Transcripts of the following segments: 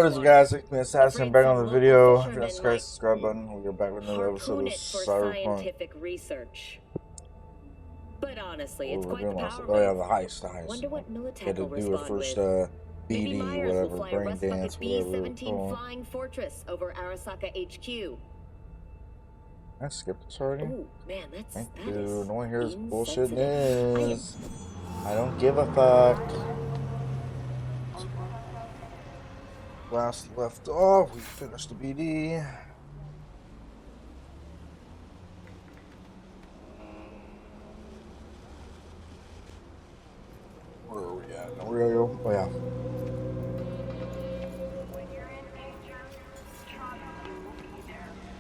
What is it, guys? It's me, Assassin, back on the video. If you're not subscribed, subscribe button. We're back with another episode of CyberPunk. But honestly, it's What quite the power oh yeah, move. the heist. Wonder what Militech Had to will do her respond first with. BD, Maybe Myers whatever, will fly a brain Rust dance, Bucket whatever. B-17 flying fortress over Arasaka HQ. I skipped this already. Oh man, Thank that you. is No one hears bullshit insensitive. news. I don't give a fuck. Last left off, we finished the BD. Where are we at? Aurelio? Oh yeah.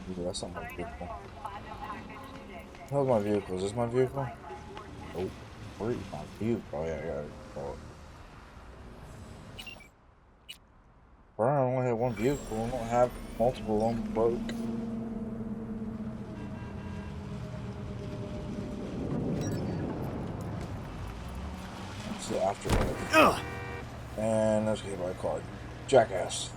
Ooh, that's not my vehicle. How's my vehicle? Is this my vehicle? Oh, where is my vehicle? Oh yeah, I got it. Oh. I only have one vehicle. I don't have multiple of them broke. Let's see after. And let's get my car. Jackass.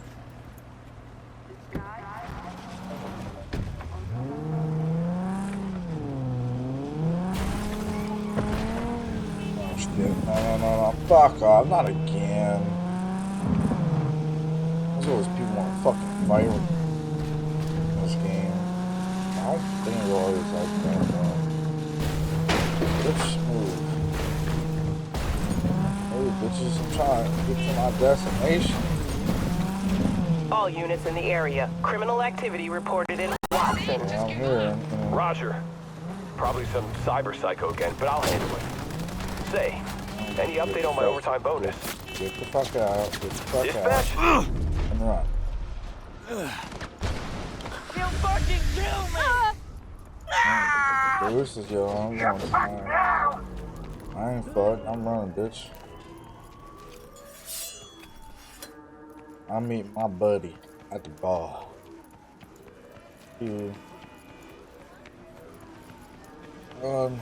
Oh shit. No. Fuck off. Not again. There's always people want to fucking fight in this game. I don't think they're always like that though. Bitch, move. Hey bitches, I'm trying to get to my destination. All units in the area. Criminal activity reported in Watson. Yeah, I'm here. Roger. Probably some cyber psycho again, but I'll handle it. Say, any update on my overtime bonus? Get the fuck out. Get the fuck Dispatch? out. And run. You fucking kill me! Bruce is yo, I'm going to I ain't fucked. I'm running, bitch. I meet my buddy at the bar. You run.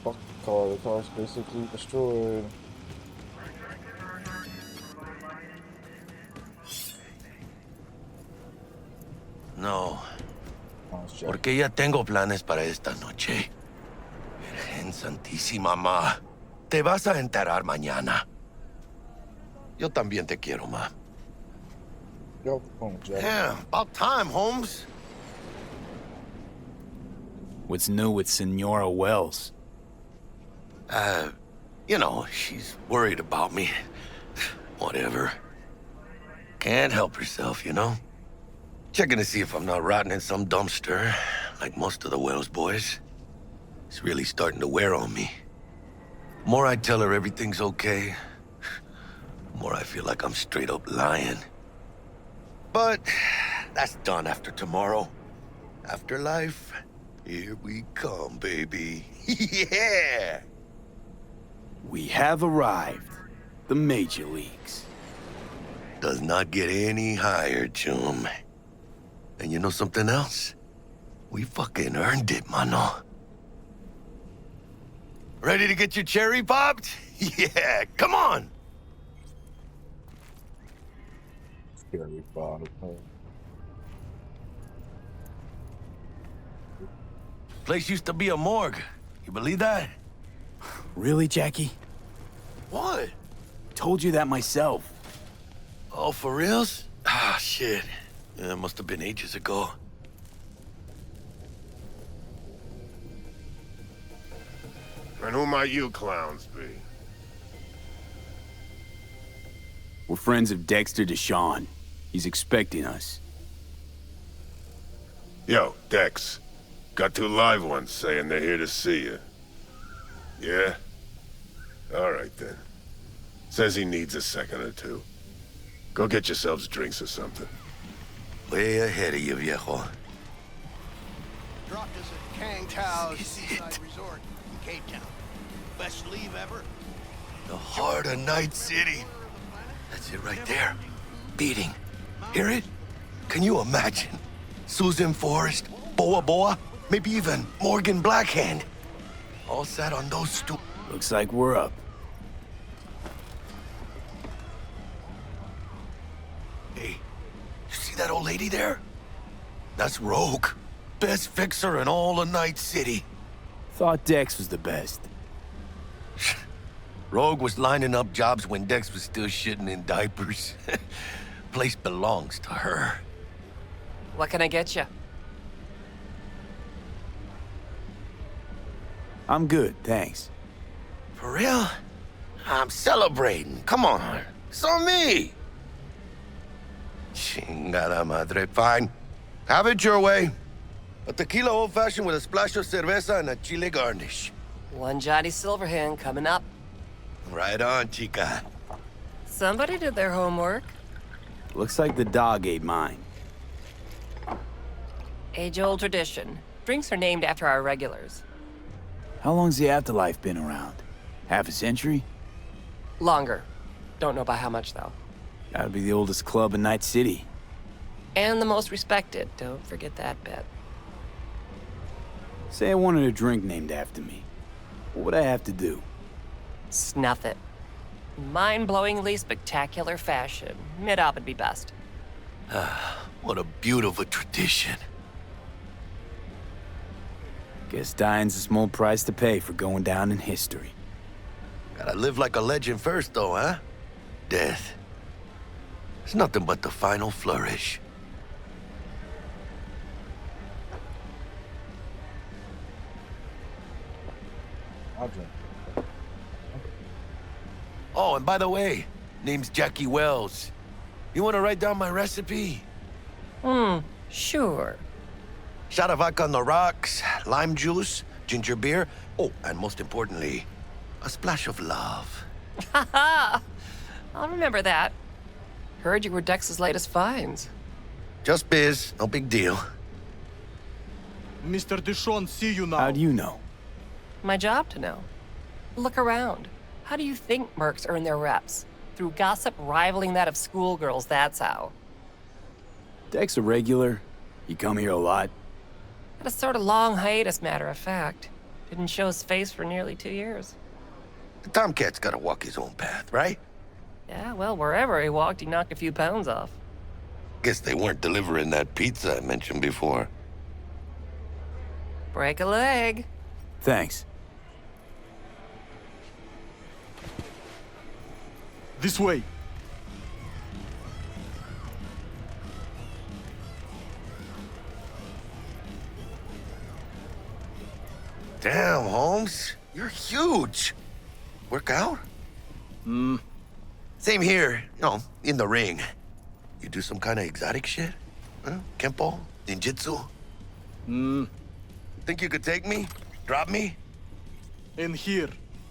Fuck the car. The car's basically destroyed. No, Oh, it's Jack. porque ya tengo planes para esta noche. Virgen Santísima, ma. Te vas a enterar mañana. Yo también te quiero, ma. Yo, phone, Jack. Yeah, about time, Holmes. What's new with Senora Wells? You know, she's worried about me. Whatever. Can't help herself, you know? Checking to see if I'm not rotting in some dumpster, like most of the Wells boys. It's really starting to wear on me. More I tell her everything's okay, more I feel like I'm straight up lying. But that's done after tomorrow. Afterlife, here we come, baby. Yeah! We have arrived. The major leagues. Does not get any higher, chum. And you know something else? We fucking earned it, mano. Ready to get your cherry popped? Yeah, come on! Scary bottom. Place used to be a morgue. You believe that? Really, Jackie? What? Told you that myself. Oh, for reals? Ah, shit. Yeah, it must have been ages ago. And who might you clowns be? We're friends of Dexter Deshawn. He's expecting us. Yo, Dex. Got two live ones saying they're here to see you. Yeah? All right, then. Says he needs a second or two. Go get yourselves drinks or something. Way ahead of you, viejo. Dropped us at Kang Tao's seaside resort in Cape Town. Best leave ever. The heart of Night City. That's it right there. Beating. Hear it? Can you imagine? Susan Forrest, Boa Boa, maybe even Morgan Blackhand. All sat on those Looks like we're up. Hey, you see that old lady there? That's Rogue. Best fixer in all of Night City. Thought Dex was the best. Rogue was lining up jobs when Dex was still shitting in diapers. Place belongs to her. What can I get you? I'm good, thanks. For real? I'm celebrating. Come on. So me. Chingada madre. Fine. Have it your way. A tequila old-fashioned with a splash of cerveza and a chile garnish. One Johnny Silverhand coming up. Right on, chica. Somebody did their homework. Looks like the dog ate mine. Age-old tradition. Drinks are named after our regulars. How long's the afterlife been around? Half a century? Longer. Don't know by how much, though. Gotta be the oldest club in Night City. And the most respected. Don't forget that bit. Say I wanted a drink named after me. What would I have to do? Snuff it. Mind-blowingly spectacular fashion. Mid-op would be best. What a beautiful tradition. Guess dying's a small price to pay for going down in history. Gotta live like a legend first, though, huh? Death. It's nothing but the final flourish. I'll drink. Oh, and by the way, name's Jackie Wells. You wanna write down my recipe? Sure. Shot of vodka on the rocks, lime juice, ginger beer. Oh, and most importantly, a splash of love. Haha! I'll remember that. Heard you were Dex's latest finds. Just biz, no big deal. Mr. Dishon, see you now. How do you know? My job to know. Look around. How do you think mercs earn their reps? Through gossip rivaling that of schoolgirls, that's how. Dex a regular? You come here a lot? Had a sort of long hiatus, matter of fact. Didn't show his face for nearly 2 years. The Tomcat's gotta walk his own path, right? Yeah, well, wherever he walked, he knocked a few pounds off. Guess they weren't delivering that pizza I mentioned before. Break a leg. Thanks. This way. Damn, Holmes. You're huge. Work out? Same here, you know, in the ring. You do some kind of exotic shit? Huh? Kempo? Ninjutsu? Think you could take me? Drop me? In here.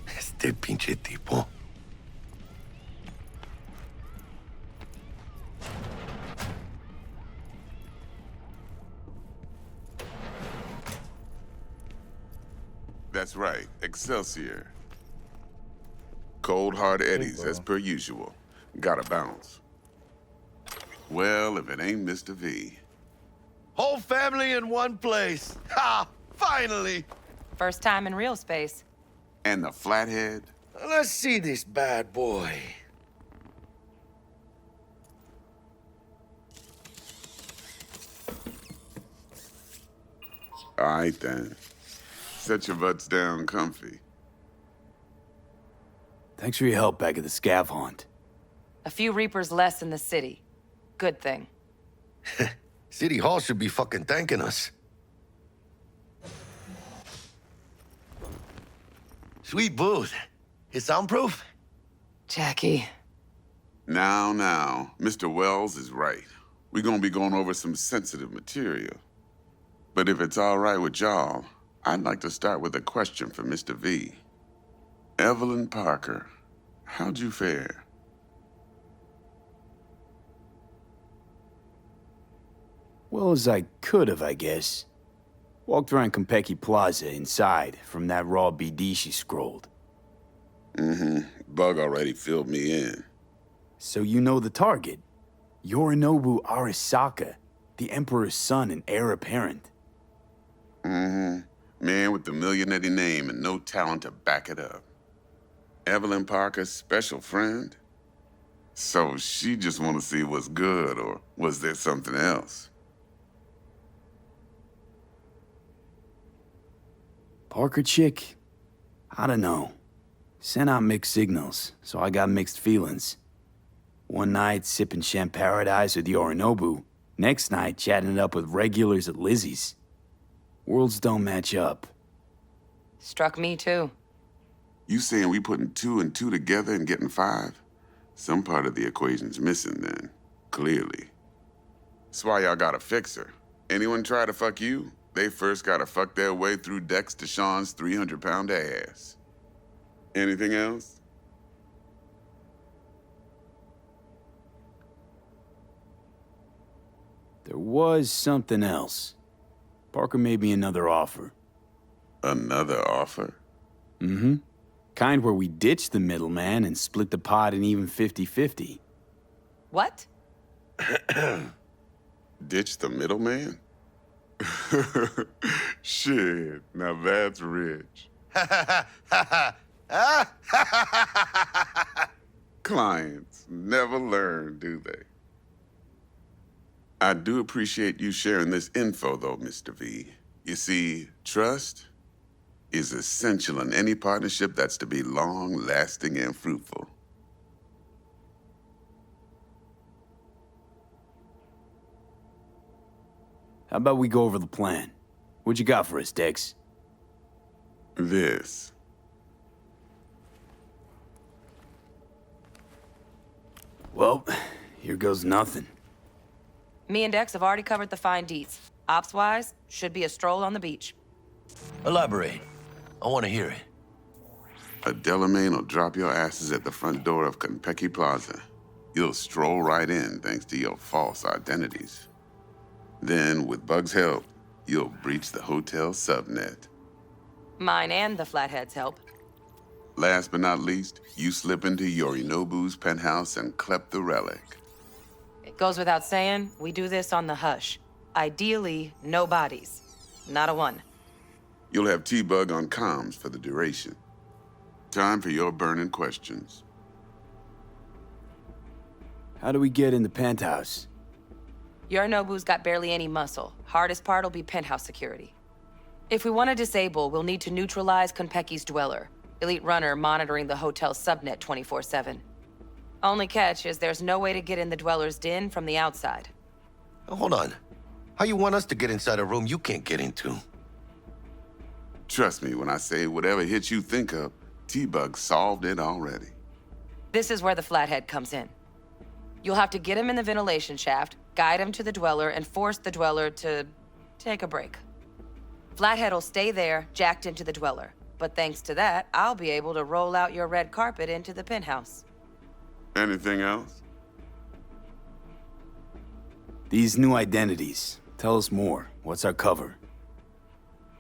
Este pinche tipo. That's right, Excelsior. Cold hard eddies, as per usual. Gotta bounce. Well, if it ain't Mr. V. Whole family in one place. Ha! Finally! First time in real space. And the flathead? Let's see this bad boy. All right, then. Set your butts down comfy. Thanks for your help back at the scav haunt. A few Reapers less in the city. Good thing. City Hall should be fucking thanking us. Sweet booth. It's soundproof? Jackie. Now, Mr. Wells is right. We're gonna be going over some sensitive material. But if it's all right with y'all, I'd like to start with a question for Mr. V. Evelyn Parker, how'd you fare? Well as I could have, I guess. Walked around Konpeki Plaza inside from that raw BD she scrolled. Bug already filled me in. So you know the target. Yorinobu Arasaka, the Emperor's son and heir apparent. Man with the millionaire name and no talent to back it up. Evelyn Parker's special friend? So she just want to see what's good, or was there something else? Parker chick? I don't know. Sent out mixed signals, so I got mixed feelings. One night, sipping Champaradise with Yorinobu. Next night, chatting it up with regulars at Lizzie's. Worlds don't match up. Struck me too. You saying we putting 2 and 2 together and getting 5? Some part of the equation's missing then, clearly. That's why y'all gotta fix her. Anyone try to fuck you, they first gotta fuck their way through Dex Deshawn's 300-pound ass. Anything else? There was something else. Parker made me another offer. Another offer? Mm-hmm. Kind where we ditch the middleman and split the pot in even 50-50. What? Ditch the middleman? Shit, now that's rich. Clients never learn, do they? I do appreciate you sharing this info, though, Mr. V. You see, trust is essential in any partnership that's to be long-lasting and fruitful. How about we go over the plan? What you got for us, Dex? This. Well, here goes nothing. Me and Dex have already covered the fine deets. Ops-wise, should be a stroll on the beach. Elaborate. I want to hear it. A Delamain will drop your asses at the front door of Konpeki Plaza. You'll stroll right in thanks to your false identities. Then, with Bug's help, you'll breach the hotel subnet. Mine and the Flathead's help. Last but not least, you slip into Yorinobu's penthouse and clep the relic. It goes without saying, we do this on the hush. Ideally, no bodies. Not a one. You'll have T-Bug on comms for the duration. Time for your burning questions. How do we get in the penthouse? Yorinobu's got barely any muscle. Hardest part will be penthouse security. If we want to disable, we'll need to neutralize Konpeki's dweller. Elite runner monitoring the hotel's subnet 24/7. Only catch is there's no way to get in the dweller's den from the outside. Hold on. How you want us to get inside a room you can't get into? Trust me when I say whatever hit you think of, T-Bug solved it already. This is where the Flathead comes in. You'll have to get him in the ventilation shaft, guide him to the dweller, and force the dweller to take a break. Flathead'll stay there, jacked into the dweller. But thanks to that, I'll be able to roll out your red carpet into the penthouse. Anything else? These new identities. Tell us more. What's our cover?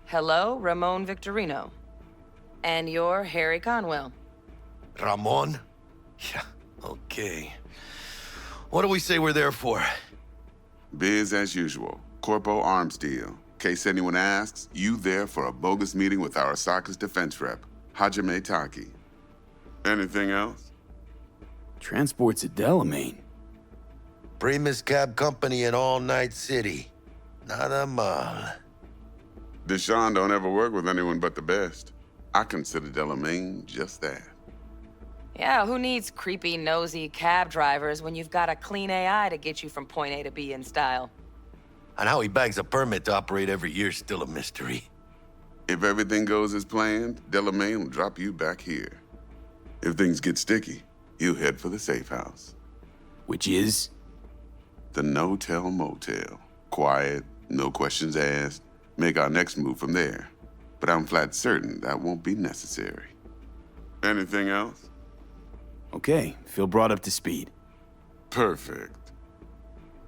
Hello, Ramon Victorino. And you're Harry Conwell. Ramon? Yeah, okay. What do we say we're there for? Biz as usual. Corpo arms deal. Case anyone asks, you there for a bogus meeting with Arasaka's defense rep, Hajime Taki. Anything else? Transport's at Delamain. Primus Cab Company in All Night City. Nada mal. Deshawn don't ever work with anyone but the best. I consider Delamain just that. Yeah, who needs creepy, nosy cab drivers when you've got a clean AI to get you from point A to B in style? And how he bags a permit to operate every year is still a mystery. If everything goes as planned, Delamain will drop you back here. If things get sticky, you head for the safe house. Which is? The no-tell motel. Quiet, no questions asked. Make our next move from there. But I'm flat certain that won't be necessary. Anything else? Okay, feel brought up to speed. Perfect.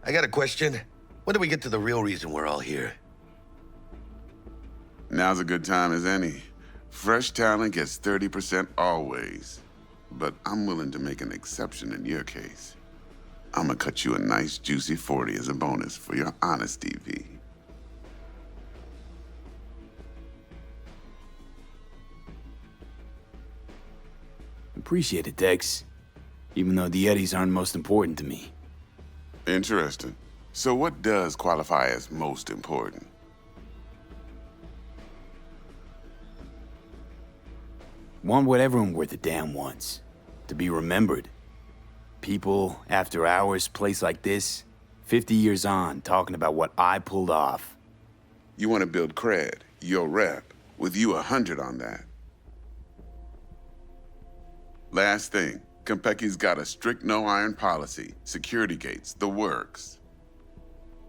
I got a question. When do we get to the real reason we're all here? Now's a good time as any. Fresh talent gets 30% always. But I'm willing to make an exception in your case. I'm gonna cut you a nice juicy 40 as a bonus for your honesty, V. Appreciate it, Dex. Even though the Eddies aren't most important to me. Interesting. So what does qualify as most important? Want what everyone worth a damn wants. To be remembered. People, after hours, place like this, 50 years on, talking about what I pulled off. You want to build cred, your rep, with you 100 on that. Last thing, Konpeki's got a strict no-iron policy, security gates, the works.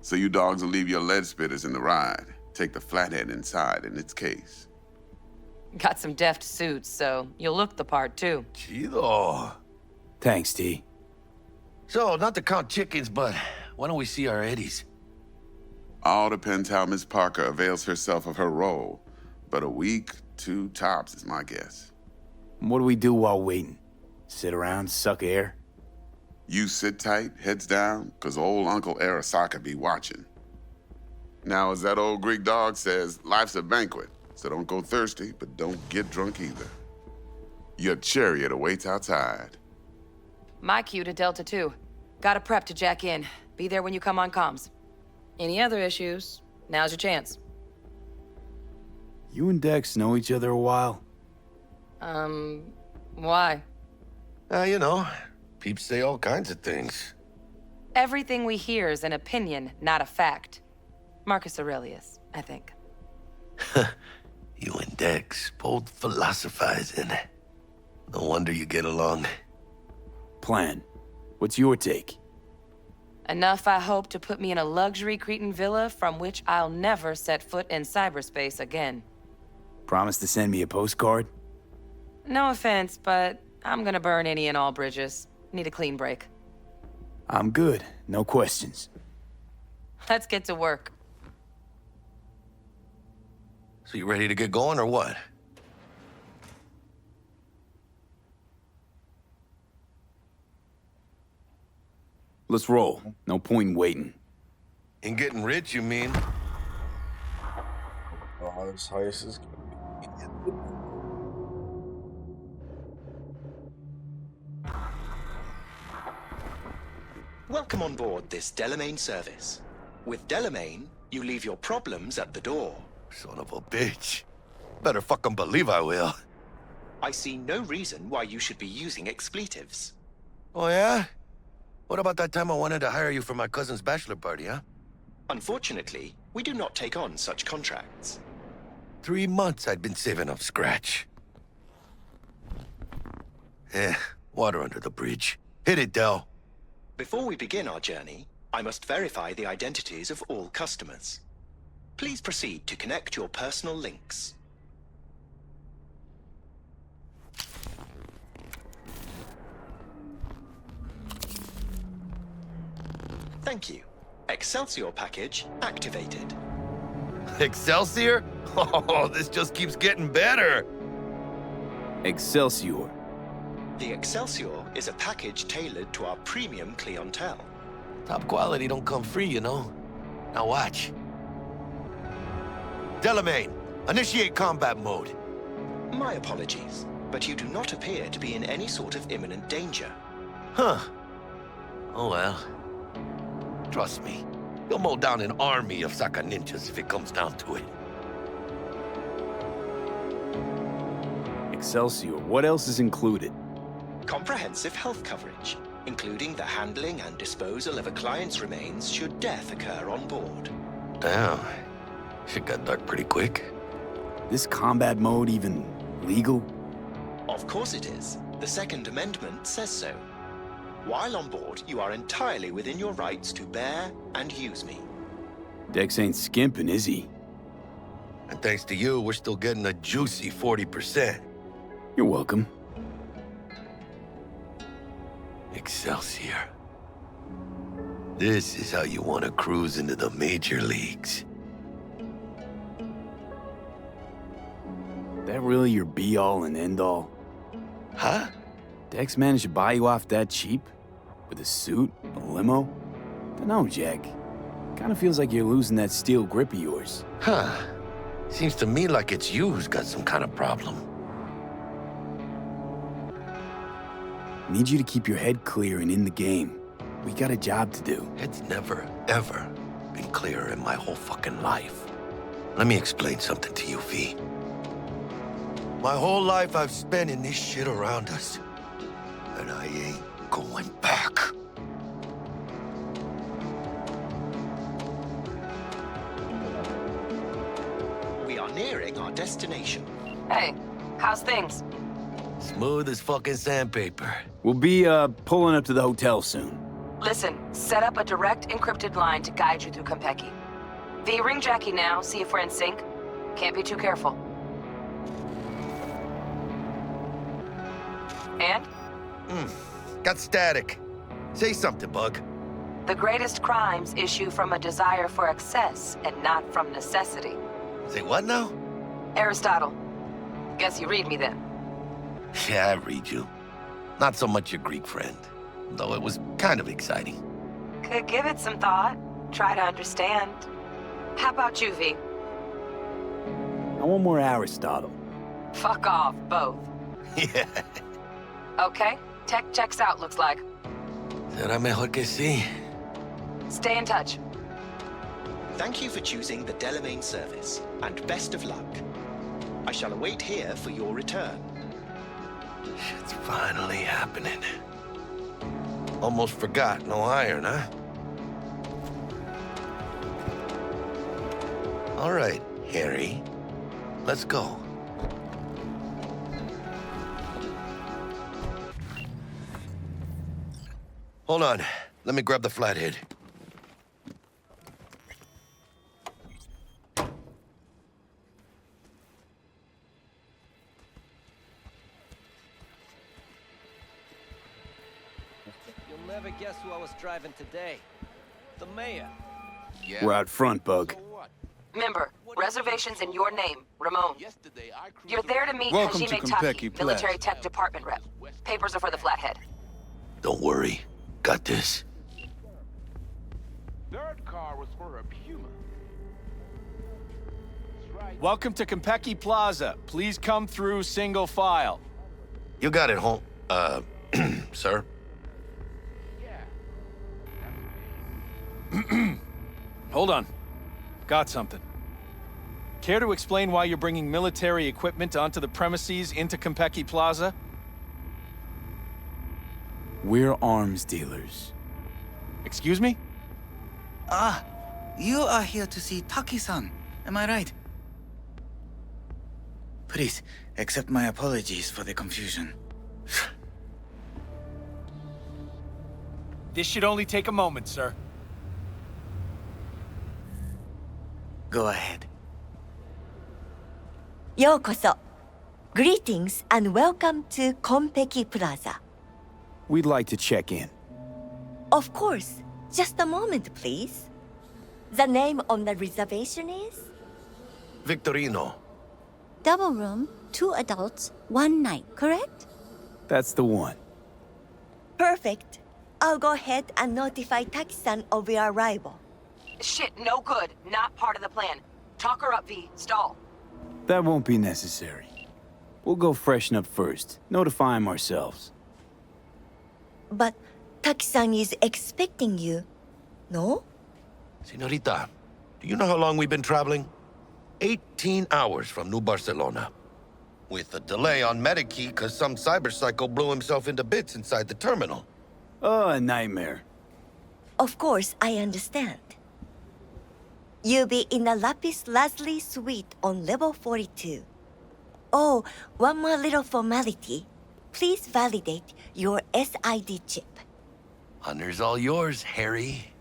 So you dogs will leave your lead spitters in the ride, take the flathead inside in its case. Got some deft suits, so you'll look the part, too. Chido. Thanks, T. So, not to count chickens, but why don't we see our Eddies? All depends how Miss Parker avails herself of her role, but a week, 2 tops is my guess. What do we do while waiting? Sit around, suck air? You sit tight, heads down, 'cause old Uncle Arasaka be watching. Now, as that old Greek dog says, life's a banquet, so don't go thirsty, but don't get drunk either. Your chariot awaits outside. My cue to Delta 2. Gotta prep to jack in. Be there when you come on comms. Any other issues, now's your chance. You and Dex know each other a while? Why? You know, peeps say all kinds of things. Everything we hear is an opinion, not a fact. Marcus Aurelius, I think. You and Dex, both philosophizing. No wonder you get along. Plan. What's your take? Enough, I hope, to put me in a luxury Cretan villa from which I'll never set foot in cyberspace again. Promise to send me a postcard? No offense, but I'm gonna burn any and all bridges. Need a clean break. I'm good. No questions. Let's get to work. So you ready to get going or what? Let's roll. No point in waiting. In getting rich, you mean? Oh, this heist is gonna be... Welcome on board this Delamain service. With Delamain, you leave your problems at the door. Son of a bitch. Better fucking believe I will. I see no reason why you should be using expletives. Oh, yeah? What about that time I wanted to hire you for my cousin's bachelor party, huh? Unfortunately, we do not take on such contracts. 3 months I'd been saving up scratch. Water under the bridge. Hit it, Del. Before we begin our journey, I must verify the identities of all customers. Please proceed to connect your personal links. Thank you. Excelsior package activated. Excelsior? Oh, this just keeps getting better. Excelsior. The Excelsior is a package tailored to our premium clientele. Top quality don't come free, you know. Now watch. Delamain, initiate combat mode. My apologies, but you do not appear to be in any sort of imminent danger. Huh. Oh well. Trust me, you'll mow down an army of Saka ninjas if it comes down to it. Excelsior, what else is included? Comprehensive health coverage, including the handling and disposal of a client's remains should death occur on board. Damn. Shit got dark pretty quick. This combat mode even legal? Of course it is. The Second Amendment says so. While on board, you are entirely within your rights to bear and use me. Dex ain't skimping, is he? And thanks to you, we're still getting a juicy 40%. You're welcome. Excelsior. This is how you want to cruise into the major leagues. That really your be-all and end-all? Huh? Dex managed to buy you off that cheap? With a suit? A limo? Dunno, Jack. Kinda feels like you're losing that steel grip of yours. Huh. Seems to me like it's you who's got some kind of problem. Need you to keep your head clear and in the game. We got a job to do. It's never, ever been clearer in my whole fucking life. Let me explain something to you, V. My whole life I've spent in this shit around us. And I ain't going back. We are nearing our destination. Hey, how's things? Smooth as fucking sandpaper. We'll be, pulling up to the hotel soon. Listen, set up a direct encrypted line to guide you through Konpeki. V, ring Jackie now, see if we're in sync. Can't be too careful. And? Got static. Say something, Bug. The greatest crimes issue from a desire for excess and not from necessity. Say what now? Aristotle. Guess you read me then. Yeah, I read you. Not so much your Greek friend, though it was kind of exciting. Could give it some thought. Try to understand. How about you, V? I want more Aristotle. Fuck off, both. Yeah. Okay, tech checks out, looks like. Será mejor que sí. Stay in touch. Thank you for choosing the Delamain service, and best of luck. I shall await here for your return. Shit's finally happening. Almost forgot, no iron, huh? All right, Harry. Let's go. Hold on. Let me grab the flathead. You'll never guess who I was driving today. The mayor. Yeah. We're out front, Bug. Member, reservations in your name, Ramon. You're there to meet Welcome to Hajime Konpeki Taki, Plaza. military tech department rep. Papers are for the flathead. Don't worry. Got this. Third car was for a Puma. Welcome to Konpeki Plaza. Please come through single file. You got it, home. Sir? Hold on. Got something. Care to explain why you're bringing military equipment onto the premises into Konpeki Plaza? We're arms dealers. Excuse me? Ah, you are here to see Taki-san, am I right? Please, accept my apologies for the confusion. This should only take a moment, sir. Go ahead. Yokoso. Greetings and welcome to Konpeki Plaza. We'd like to check in. Of course. Just a moment, please. The name on the reservation is? Victorino. Double room, 2 adults, 1 night, correct? That's the one. Perfect. I'll go ahead and notify Taki-san of your arrival. Shit, no good. Not part of the plan. Talk her up, V. Stall. That won't be necessary. We'll go freshen up first. Notify him ourselves. But Taki-san is expecting you, no? Senorita, do you know how long we've been traveling? 18 hours from New Barcelona. With a delay on Medikey because some cyberpsycho blew himself into bits inside the terminal. Oh, a nightmare. Of course, I understand. You'll be in the Lapis Lazuli suite on level 42. Oh, one more little formality. Please validate your SID chip. Honor's all yours, Harry.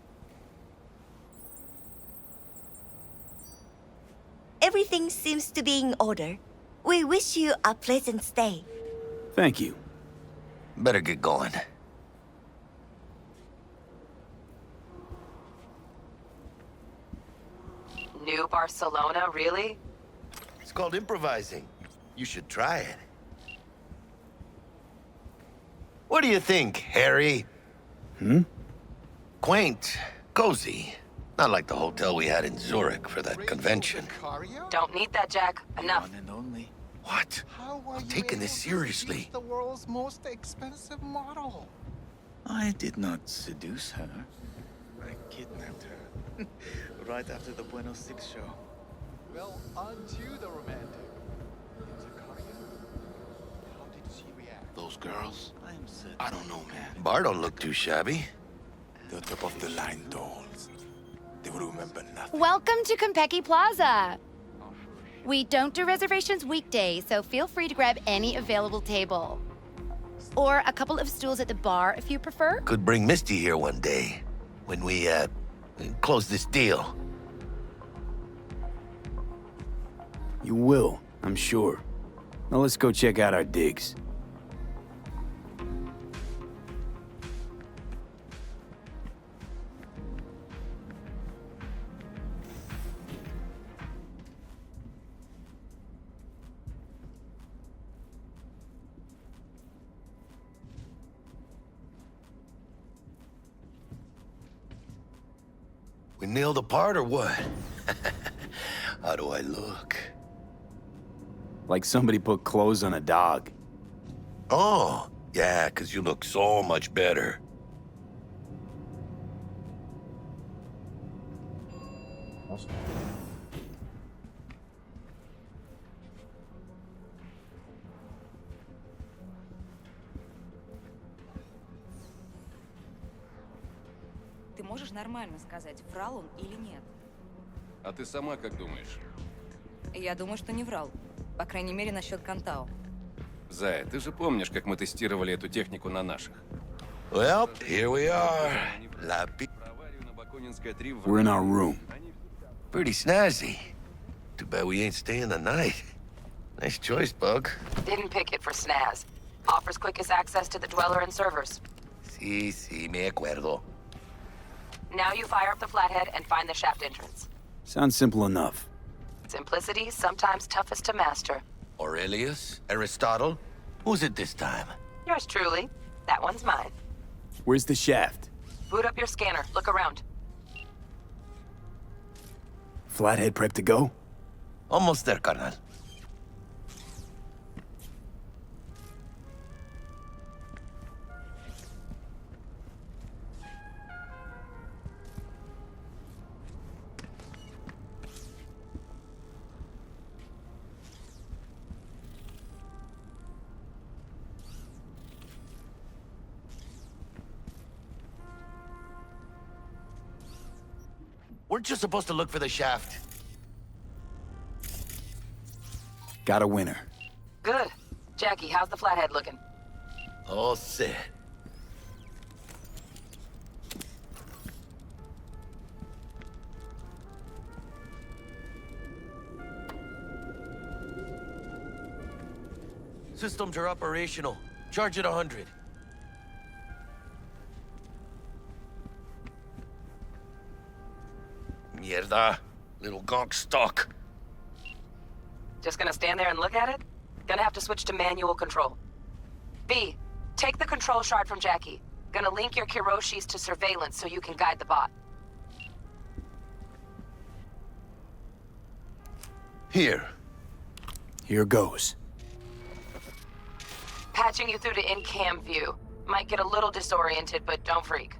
Everything seems to be in order. We wish you a pleasant stay. Thank you. Better get going. New Barcelona, really? It's called improvising. You should try it. What do you think, Harry? Quaint, cozy. Not like the hotel we had in Zurich for that convention. Don't need that, Jack. Enough. One and only. What? How are I'm you taking able this to seriously. seduce the world's most expensive model? I did not seduce her. I kidnapped her. Right after the Buenos Six show. Well, onto the romantic. Is it Cardigan? How did she react? Those girls? I am certain. I don't know, man. Bar don't look too shabby. They're top of the line dolls. They will remember nothing. Welcome to Konpeki Plaza. We don't do reservations weekdays, so feel free to grab any available table. Or a couple of stools at the bar if you prefer. Could bring Misty here one day when we, close this deal. You will, I'm sure. Now let's go check out our digs. We nailed the part or what? How do I look? Like somebody put clothes on a dog. Oh, yeah, 'cause you look so much better. Ты можешь нормально сказать, врал он или нет? А ты сама как думаешь? Я думаю, что не врал. По крайней мере, насчет Кантао. Зая, ты же помнишь, как мы тестировали эту технику на наших? Well, here we are. We're in our room. Pretty snazzy. Too bad we ain't staying the night. Nice choice, Bug. Didn't pick it for snaz. Offers quickest access to the Dweller and servers. Sí, me acuerdo. Now you fire up the flathead and find the shaft entrance. Sounds simple enough. Simplicity, sometimes toughest to master. Aurelius? Aristotle? Who's it this time? Yours truly. That one's mine. Where's the shaft? Boot up your scanner. Look around. Flathead prep to go? Almost there, carnal. Weren't you supposed to look for the shaft? Got a winner. Good. Jackie, how's the flathead looking? All set. Systems are operational. Charge it 100. Mierda. Little gonk stuck. Just gonna stand there and look at it? Gonna have to switch to manual control. B, take the control shard from Jackie. Gonna link your Kiroshis to surveillance so you can guide the bot. Here. Here goes. Patching you through to in-cam view. Might get a little disoriented, but don't freak.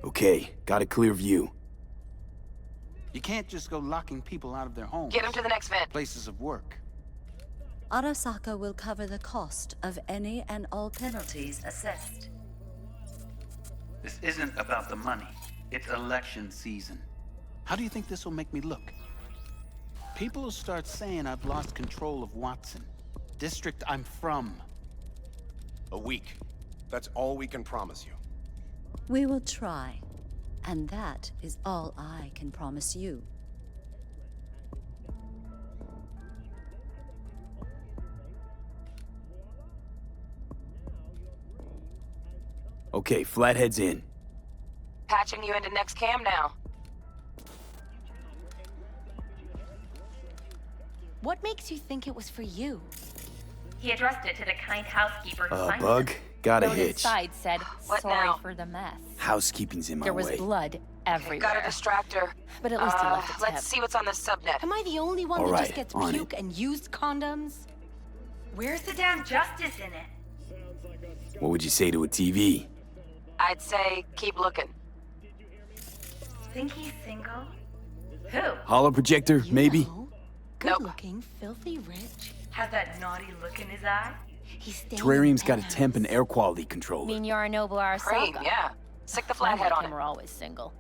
Okay, got a clear view. You can't just go locking people out of their homes. Get them to the next vent. Places of work. Arasaka will cover the cost of any and all penalties assessed. This isn't about the money. It's election season. How do you think this will make me look? People will start saying I've lost control of Watson, district I'm from. A week. That's all we can promise you. We will try. And that is all I can promise you. Okay, Flathead's in. Patching you into next cam now. What makes you think it was for you? He addressed it to the kind housekeeper who finds Bug, him. got a Note hitch. inside said, What sorry now? for the mess. Housekeeping's in my There was way. blood everywhere. Got a distractor. But at least he left a tip. Let's see what's on the subnet. Am I the only one All that right, just gets on it. puke and used condoms? Where's the damn justice in it? What would you say to a TV? I'd say keep looking. Think he's single? Who? Holo projector, maybe? Good-looking, filthy rich. Has that naughty look in his eye? He's staying Terrarium's in got a penthouse. temp and air quality controller. Mean Yorinobu Arasaka. Cream, yeah. Stick the flathead on him it. are always single.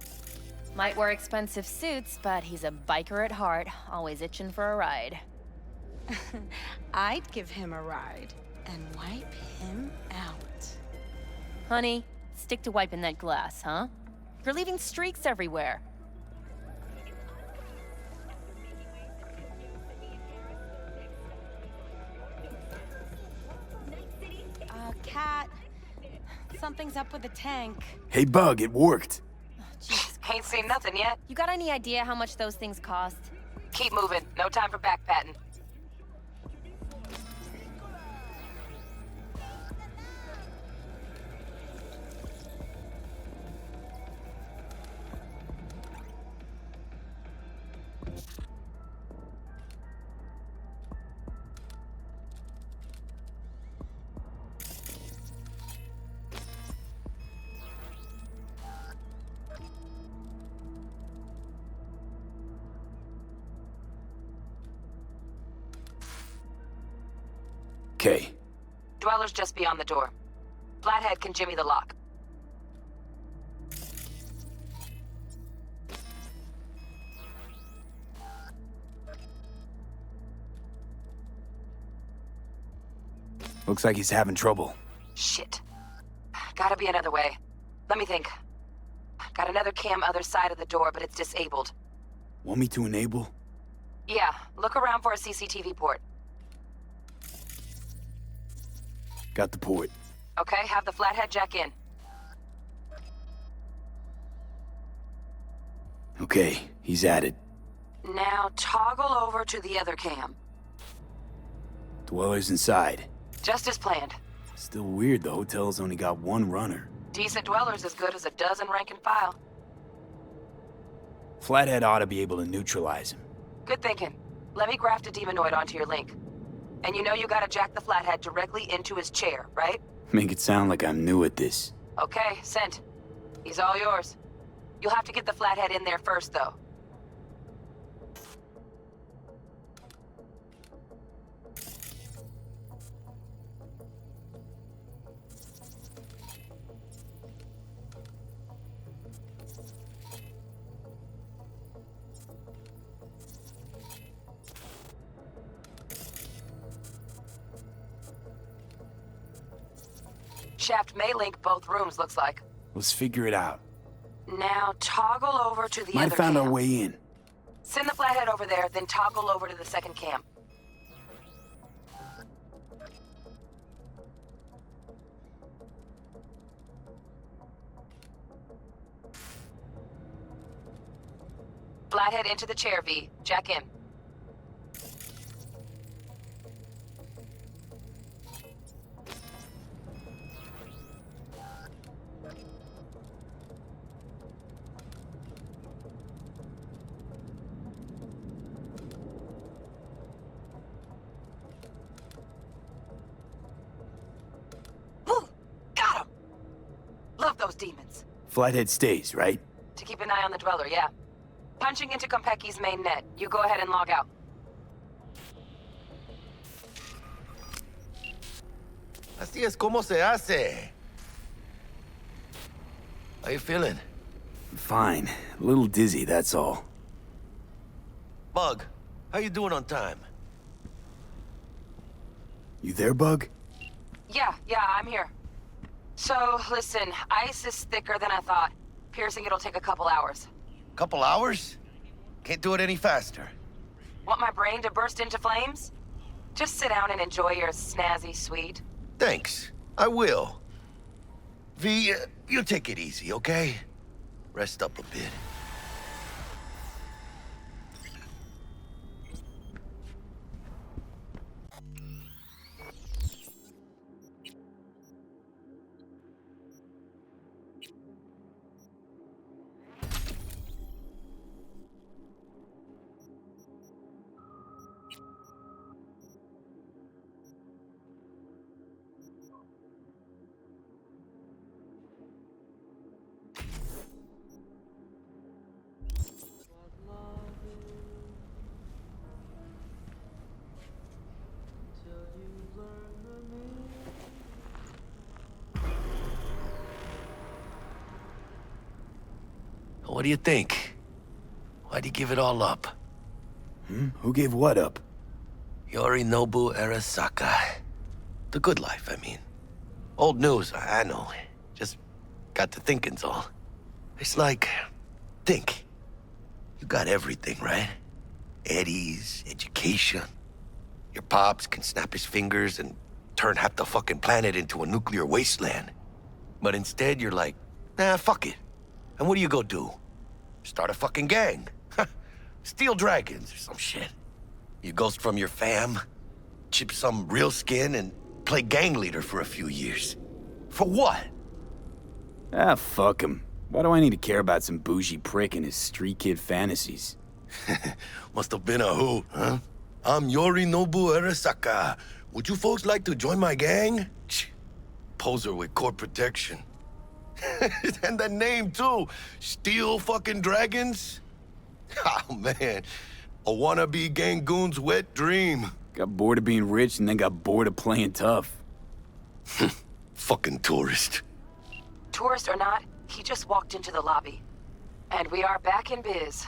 Might wear expensive suits, but he's a biker at heart, always itching for a ride. I'd give him a ride and wipe him out. Honey, stick to wiping that glass, huh? You're leaving streaks everywhere. Cat, something's up with the tank. Hey, Bug, it worked. Ain't seen nothing yet. You got any idea how much those things cost? Keep moving. No time for backpatting. Okay. Dweller's just beyond the door. Flathead can jimmy the lock. Looks like he's having trouble. Shit. Gotta be another way. Let me think. Got another cam other side of the door, but it's disabled. Want me to enable? Yeah, look around for a CCTV port. Got the port. Okay, have the flathead jack in. Okay, he's at it. Now toggle over to the other cam. Dweller's inside. Just as planned. Still weird the hotel's only got one runner. Decent dweller's as good as a dozen rank and file. Flathead ought to be able to neutralize him. Good thinking. Let me graft a demonoid onto your link. And you know you gotta jack the flathead directly into his chair, right? Make it sound like I'm new at this. Okay, sent. He's all yours. You'll have to get the flathead in there first, though. Shaft may link both rooms, looks like. Let's figure it out. Now toggle over to the Might other have found cam. our way in. Send the flathead over there, then toggle over to the second cam. Flathead into the chair, V. Jack in. Ooh, got him! Love those demons. Flathead stays, right? To keep an eye on the dweller, yeah. Punching into Kompeki's main net. You go ahead and log out. Así es como se hace. How you feeling? Fine. A little dizzy, that's all. Bug, how you doing on time? You there, Bug? Yeah, I'm here. So, listen, ice is thicker than I thought. Piercing it'll take a couple hours. Couple hours? Can't do it any faster. Want my brain to burst into flames? Just sit down and enjoy your snazzy sweet. Thanks. I will. V, you take it easy, okay? Rest up a bit. What do you think? Why'd you give it all up? Who gave what up? Yorinobu Arasaka. The good life, I mean. Old news, I know. Just got to thinking's all. It's like, think. You got everything, right? Eddies, education. Your pops can snap his fingers and turn half the fucking planet into a nuclear wasteland. But instead, you're like, nah, fuck it. And what do you go do? Start a fucking gang. Steal dragons or some shit. You ghost from your fam, chip some real skin, and play gang leader for a few years. For what? Ah, fuck him. Why do I need to care about some bougie prick and his street kid fantasies? Must have been a who, huh? I'm Yorinobu Arasaka. Would you folks like to join my gang? Poser with court protection. And the name, too. Steel fucking dragons? Oh, man. A wannabe Gangoon's wet dream. Got bored of being rich and then got bored of playing tough. Fucking tourist. Tourist or not, he just walked into the lobby. And we are back in biz.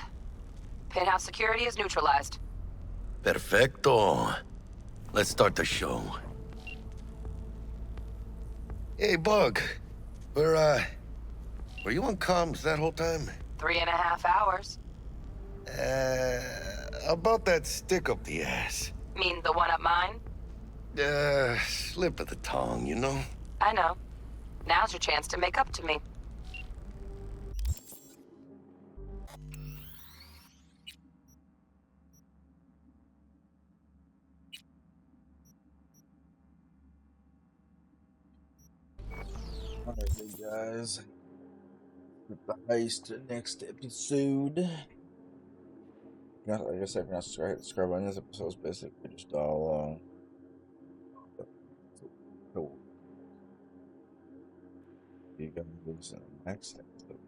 Penthouse security is neutralized. Perfecto. Let's start the show. Hey, Bug. Were you on comms that whole time? 3.5 hours. About that stick up the ass. Mean the one up mine? Slip of the tongue, you know? I know. Now's your chance to make up to me. Alright, guys. With the heist next episode. Yeah, like I said, if you're not subscribed on this episode, is basically just all cool. You guys in the next episode.